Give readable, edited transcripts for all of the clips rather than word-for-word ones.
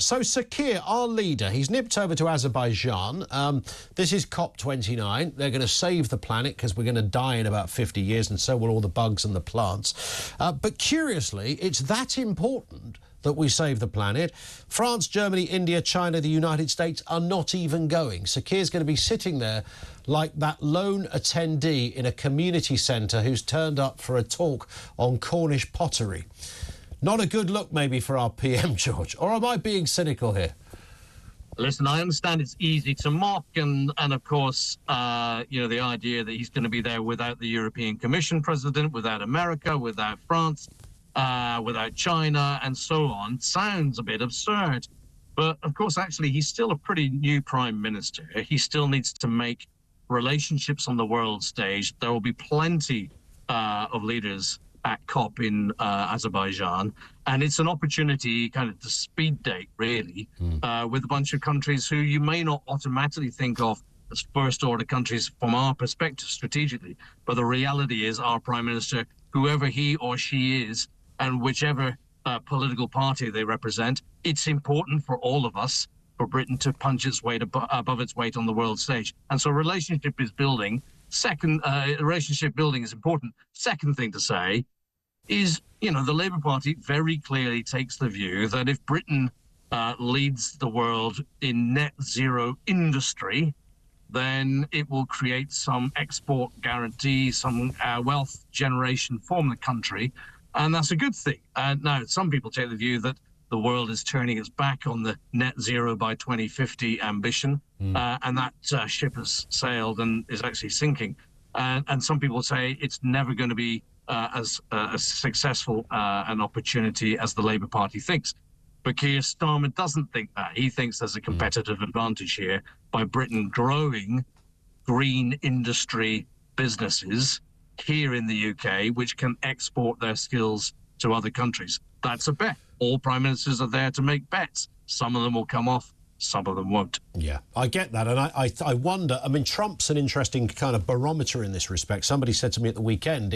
So Sir Keir, our leader, he's nipped over to Azerbaijan. This is Cop29. They're going to save the planet because we're going to die in about 50 years and so will all the bugs and the plants. But curiously, it's that important that we save the planet. France, Germany, India, China, the United States are not even going. Sir Keir's going to be sitting there like that lone attendee in a community centre who's turned up for a talk on Cornish pottery. Not a good look, maybe, for our PM, George. Or am I being cynical here? Listen, I understand it's easy to mock, and of course, the idea that he's going to be there without the European Commission president, without America, without France, without China, and so on, sounds a bit absurd. But of course, actually, he's still a pretty new prime minister. He still needs to make relationships on the world stage. There will be plenty of leaders at COP in Azerbaijan, and it's an opportunity kind of to speed date, really, with a bunch of countries who you may not automatically think of as first-order countries from our perspective strategically, but the reality is our Prime Minister, whoever he or she is, and whichever political party they represent, it's important for all of us, for Britain to punch its weight above its weight on the world stage. And so relationship is building. Second, relationship building is important. Second thing to say is, the Labour Party very clearly takes the view that if Britain leads the world in net zero industry, then it will create some export guarantee, some wealth generation from the country, and that's a good thing. Now, some people take the view that the world is turning its back on the net zero by 2050 ambition, and that ship has sailed and is actually sinking. And some people say it's never going to be as successful an opportunity as the Labour Party thinks. But Keir Starmer doesn't think that. He thinks there's a competitive advantage here by Britain growing green industry businesses here in the UK, which can export their skills to other countries. That's a bet. All prime ministers are there to make bets. Some of them will come off, some of them won't. Yeah, I get that. And I wonder, Trump's an interesting kind of barometer in this respect. Somebody said to me at the weekend,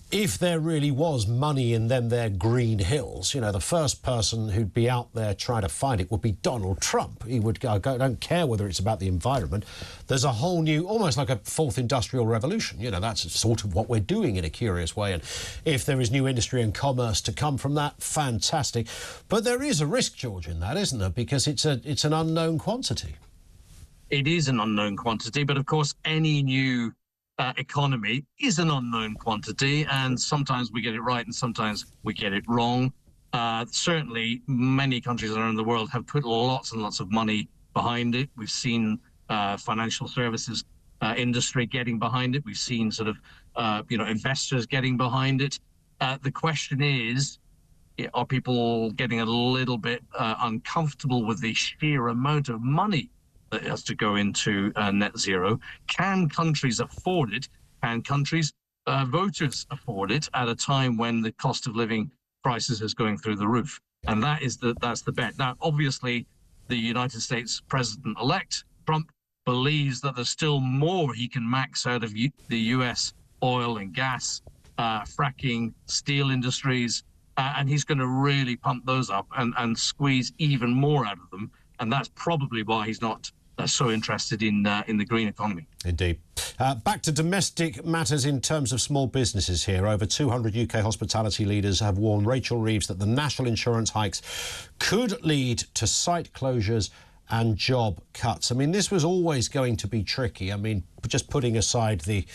if there really was money in their green hills, the first person who'd be out there trying to find it would be Donald Trump. He would go, I don't care whether it's about the environment. There's a whole new, almost like a fourth industrial revolution. That's sort of what we're doing in a curious way. And if there is new industry and commerce to come from that, fantastic. But there is a risk, George, in that, isn't there? Because it's an unknown quantity. It is an unknown quantity, but of course, any new economy is an unknown quantity, and sometimes we get it right and sometimes we get it wrong. Certainly, many countries around the world have put lots and lots of money behind it. We've seen financial services industry getting behind it. We've seen sort of, investors getting behind it. The question is, are people getting a little bit uncomfortable with the sheer amount of money that has to go into net zero? Can countries afford it? Can countries, voters afford it at a time when the cost of living crisis is going through the roof? And that's the bet. Now, obviously, the United States President-elect, Trump, believes that there's still more he can max out of the US oil and gas, fracking, steel industries, and he's going to really pump those up and squeeze even more out of them. And that's probably why he's not so interested in the green economy. Indeed. Back to domestic matters in terms of small businesses here. Over 200 UK hospitality leaders have warned Rachel Reeves that the national insurance hikes could lead to site closures and job cuts. This was always going to be tricky. Just putting aside the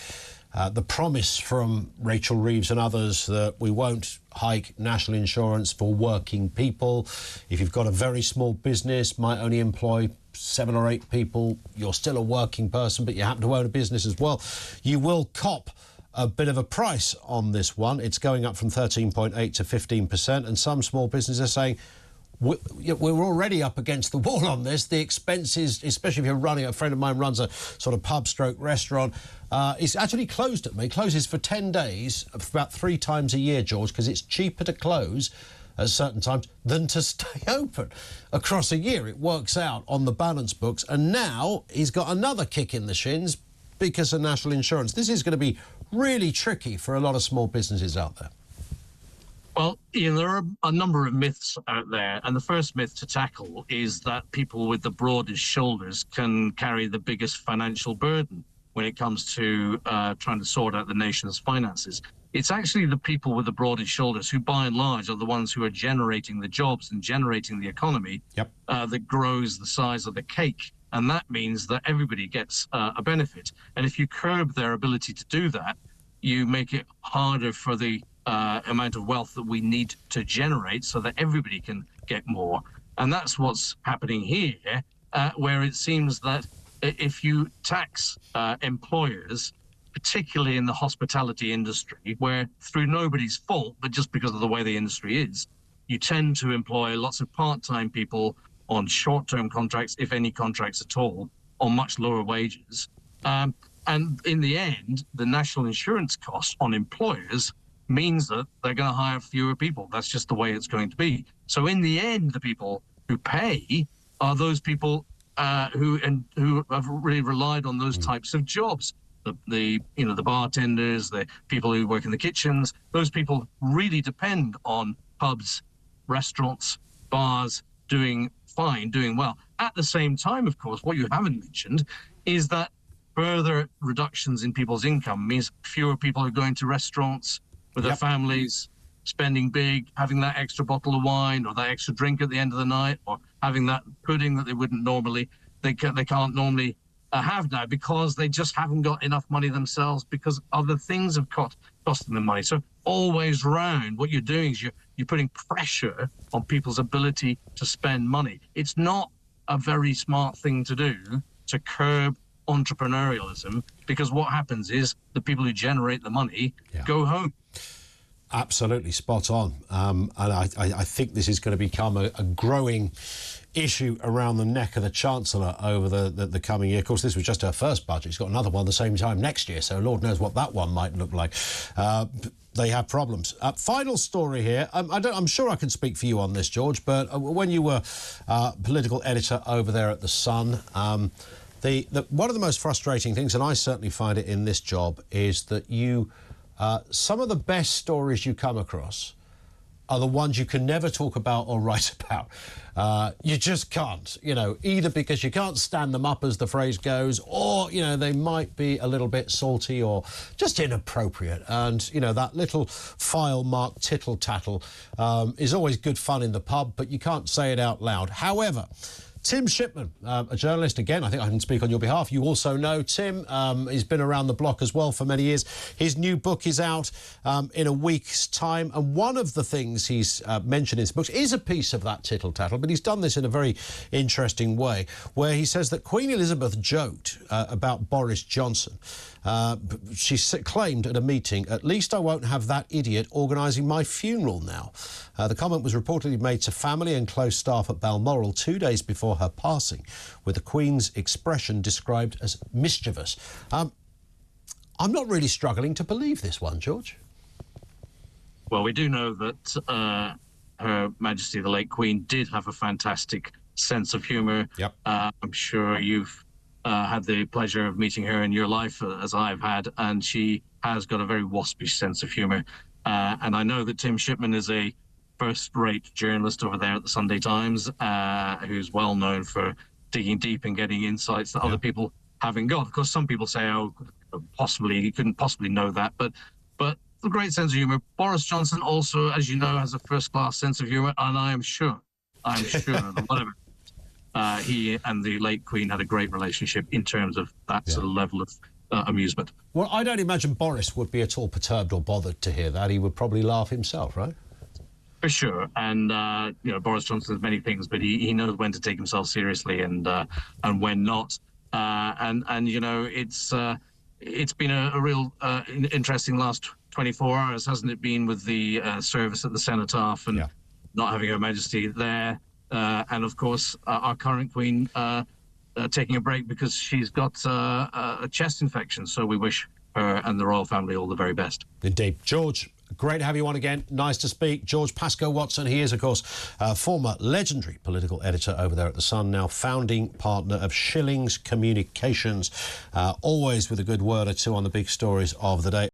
promise from Rachel Reeves and others that we won't hike national insurance for working people. If you've got a very small business, might only employ 7 or 8 people, you're still a working person, but you happen to own a business as well, you will cop a bit of a price on this one. It's going up from 13.8 to 15%, and some small businesses are saying, we're already up against the wall on this. The expenses, especially if you're running, a friend of mine runs a sort of pub stroke restaurant, it's actually closed at me. Closes for 10 days, about 3 times a year, George, because it's cheaper to close at certain times than to stay open across a year. It works out on the balance books. And now he's got another kick in the shins because of national insurance. This is going to be really tricky for a lot of small businesses out there. Well, there are a number of myths out there, and the first myth to tackle is that people with the broadest shoulders can carry the biggest financial burden when it comes to trying to sort out the nation's finances. It's actually the people with the broadest shoulders who, by and large, are the ones who are generating the jobs and generating the economy that grows the size of the cake. And that means that everybody gets a benefit. And if you curb their ability to do that, you make it harder for the amount of wealth that we need to generate so that everybody can get more. And that's what's happening here, where it seems that if you tax employers, particularly in the hospitality industry, where through nobody's fault, but just because of the way the industry is, you tend to employ lots of part-time people on short-term contracts, if any contracts at all, on much lower wages. And in the end, the national insurance cost on employers means that they're going to hire fewer people. That's just the way it's going to be. So in the end, the people who pay are those people who have really relied on those types of jobs. The bartenders, the people who work in the kitchens, those people really depend on pubs, restaurants, bars doing fine, doing well. At the same time, of course, what you haven't mentioned is that further reductions in people's income means fewer people are going to restaurants with their families, spending big, having that extra bottle of wine or that extra drink at the end of the night, or having that pudding that they wouldn't normally, they can't normally have now because they just haven't got enough money themselves because other things have costing them money. So always round, what you're doing is you're putting pressure on people's ability to spend money. It's not a very smart thing to do to curb entrepreneurialism, because what happens is the people who generate the money go home. Absolutely spot on. And I think this is going to become a growing issue around the neck of the Chancellor over the coming year. Of course, this was just her first budget. She's got another one at the same time next year, so Lord knows what that one might look like. They have problems. Final story here. I'm sure I can speak for you on this, George, but when you were political editor over there at The Sun, one of the most frustrating things, and I certainly find it in this job, is that some of the best stories you come across are the ones you can never talk about or write about. You just can't, either because you can't stand them up, as the phrase goes, or, they might be a little bit salty or just inappropriate. And, that little file marked tittle-tattle is always good fun in the pub, but you can't say it out loud. However, Tim Shipman, a journalist, again, I think I can speak on your behalf. You also know Tim. He's been around the block as well for many years. His new book is out in a week's time. And one of the things he's mentioned in his books is a piece of that tittle-tattle, but he's done this in a very interesting way, where he says that Queen Elizabeth joked about Boris Johnson. She claimed at a meeting, "At least I won't have that idiot organising my funeral now." The comment was reportedly made to family and close staff at Balmoral 2 days before her passing, with the Queen's expression described as mischievous. I'm not really struggling to believe this one, George. Well, we do know that Her Majesty the late Queen did have a fantastic sense of humour. Yep. I'm sure you've had the pleasure of meeting her in your life, as I've had, and she has got a very waspish sense of humour. And I know that Tim Shipman is a first-rate journalist over there at the Sunday Times, who's well known for digging deep and getting insights that other people haven't got. Of course, some people say, "Oh, possibly he couldn't possibly know that," but a great sense of humour. Boris Johnson also, as you know, has a first-class sense of humour, and I'm sure that whatever. He and the late Queen had a great relationship in terms of that sort of level of amusement. Well, I don't imagine Boris would be at all perturbed or bothered to hear that. He would probably laugh himself, right? For sure. And, Boris Johnson has many things, but he knows when to take himself seriously and when not. It's been a real interesting last 24 hours, hasn't it been, with the service at the Cenotaph and not having Her Majesty there. And, of course, our current Queen taking a break because she's got a chest infection. So we wish her and the royal family all the very best. Indeed. George, great to have you on again. Nice to speak. George Pascoe Watson. He is, of course, former legendary political editor over there at The Sun, now founding partner of Schillings Communications, always with a good word or two on the big stories of the day.